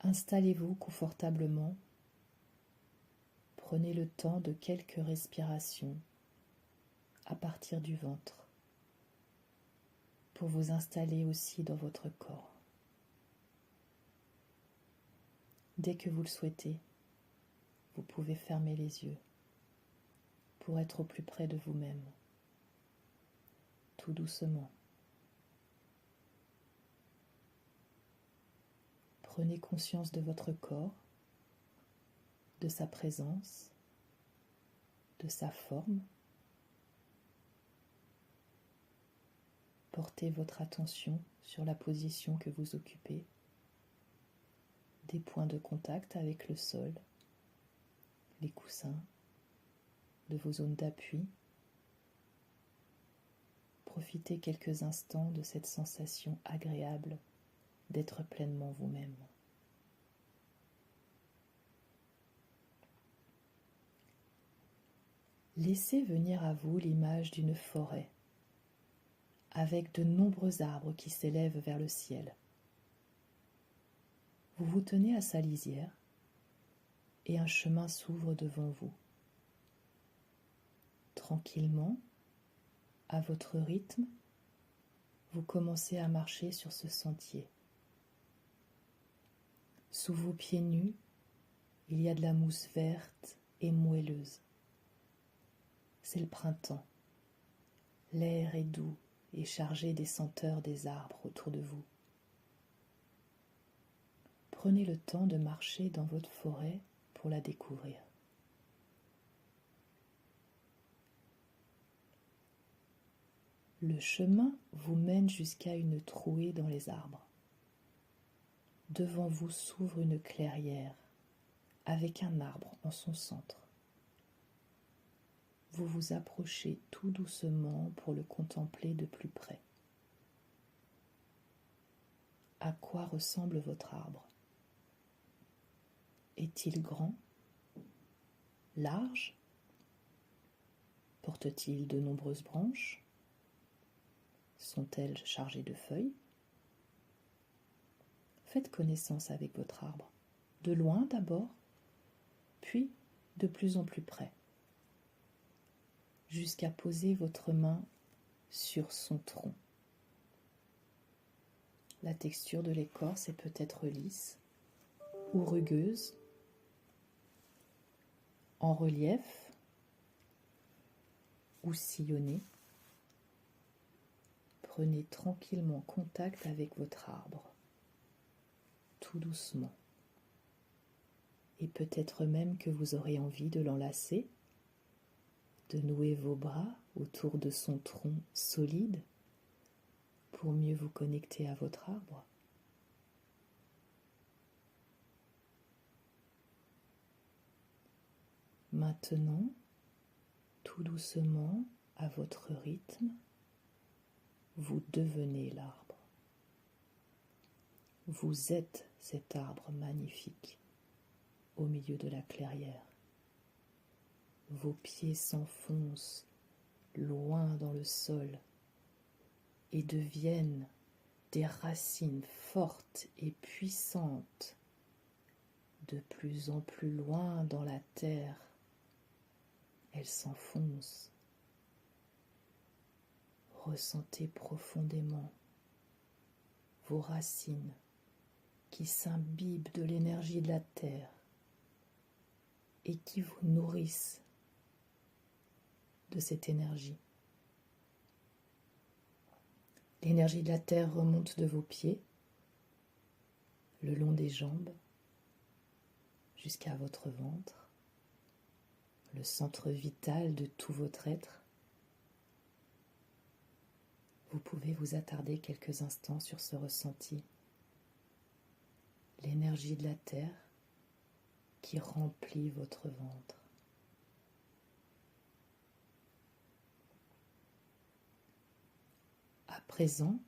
Installez-vous confortablement. Prenez le temps de quelques respirations à partir du ventre pour vous installer aussi dans votre corps. Dès que vous le souhaitez, vous pouvez fermer les yeux pour être au plus près de vous-même, tout doucement. Prenez conscience de votre corps, de sa présence, de sa forme. Portez votre attention sur la position que vous occupez, des points de contact avec le sol, les coussins, de vos zones d'appui. Profitez quelques instants de cette sensation agréable d'être pleinement vous-même. Laissez venir à vous l'image d'une forêt avec de nombreux arbres qui s'élèvent vers le ciel. Vous vous tenez à sa lisière et un chemin s'ouvre devant vous. Tranquillement, à votre rythme, vous commencez à marcher sur ce sentier. Sous vos pieds nus, il y a de la mousse verte et moelleuse. C'est le printemps. L'air est doux et chargé des senteurs des arbres autour de vous. Prenez le temps de marcher dans votre forêt pour la découvrir. Le chemin vous mène jusqu'à une trouée dans les arbres. Devant vous s'ouvre une clairière avec un arbre en son centre. Vous vous approchez tout doucement pour le contempler de plus près. À quoi ressemble votre arbre? Est-il grand? Large? Porte-t-il de nombreuses branches? Sont-elles chargées de feuilles? Faites connaissance avec votre arbre, de loin d'abord, puis de plus en plus près, jusqu'à poser votre main sur son tronc. La texture de l'écorce est peut-être lisse ou rugueuse, en relief ou sillonnée. Prenez tranquillement contact avec votre arbre, tout doucement. Et peut-être même que vous aurez envie de l'enlacer, de nouer vos bras autour de son tronc solide pour mieux vous connecter à votre arbre. Maintenant, tout doucement, à votre rythme, vous devenez l'arbre. Vous êtes cet arbre magnifique au milieu de la clairière. Vos pieds s'enfoncent loin dans le sol et deviennent des racines fortes et puissantes, de plus en plus loin dans la terre. Elles s'enfoncent. Ressentez profondément vos racines qui s'imbibent de l'énergie de la terre et qui vous nourrissent de cette énergie. L'énergie de la terre remonte de vos pieds, le long des jambes, jusqu'à votre ventre, le centre vital de tout votre être. Vous pouvez vous attarder quelques instants sur ce ressenti. L'énergie de la terre qui remplit votre ventre. À présent,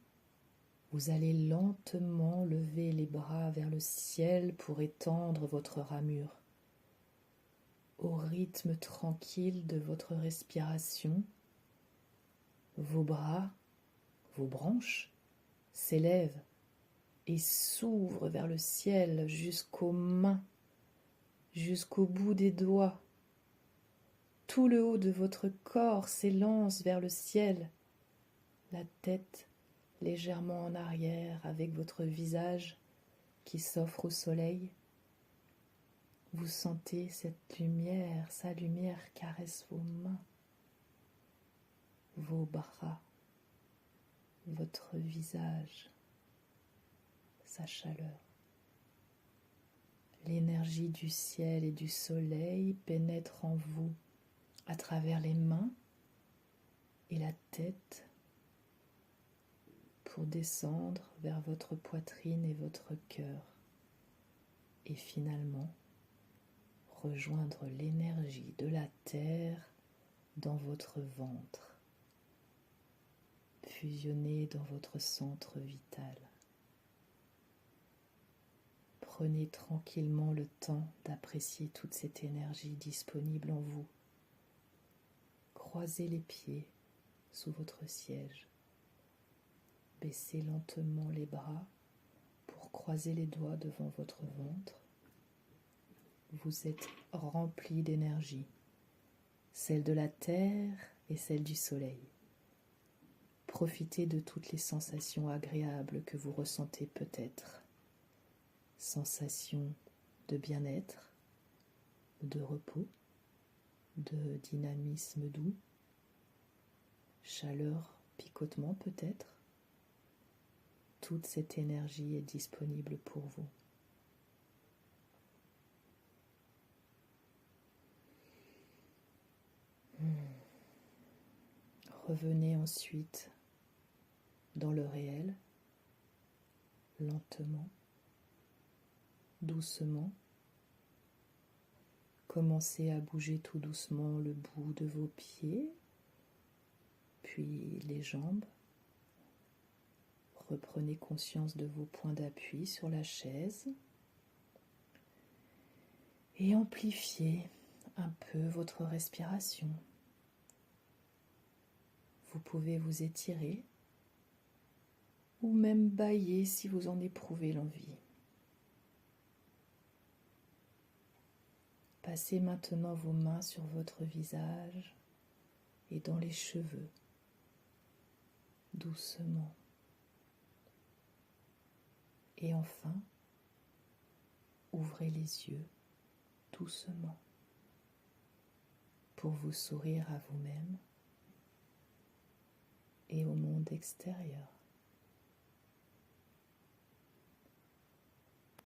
vous allez lentement lever les bras vers le ciel pour étendre votre ramure. Au rythme tranquille de votre respiration, vos bras, vos branches s'élèvent et s'ouvre vers le ciel jusqu'aux mains, jusqu'au bout des doigts. Tout le haut de votre corps s'élance vers le ciel, la tête légèrement en arrière avec votre visage qui s'offre au soleil. Vous sentez cette lumière, sa lumière caresse vos mains, vos bras, votre visage, sa chaleur. L'énergie du ciel et du soleil pénètre en vous à travers les mains et la tête pour descendre vers votre poitrine et votre cœur et finalement rejoindre l'énergie de la terre dans votre ventre, fusionner dans votre centre vital. Prenez tranquillement le temps d'apprécier toute cette énergie disponible en vous. Croisez les pieds sous votre siège. Baissez lentement les bras pour croiser les doigts devant votre ventre. Vous êtes rempli d'énergie, celle de la terre et celle du soleil. Profitez de toutes les sensations agréables que vous ressentez peut-être. Sensations de bien-être, de repos, de dynamisme doux, chaleur, picotement peut-être. Toute cette énergie est disponible pour vous. Revenez ensuite dans le réel, lentement, doucement. Commencez à bouger tout doucement le bout de vos pieds, puis les jambes. Reprenez conscience de vos points d'appui sur la chaise et amplifiez un peu votre respiration. Vous pouvez vous étirer ou même bâiller si vous en éprouvez l'envie. Passez maintenant vos mains sur votre visage et dans les cheveux, doucement. Et enfin, ouvrez les yeux doucement pour vous sourire à vous-même et au monde extérieur.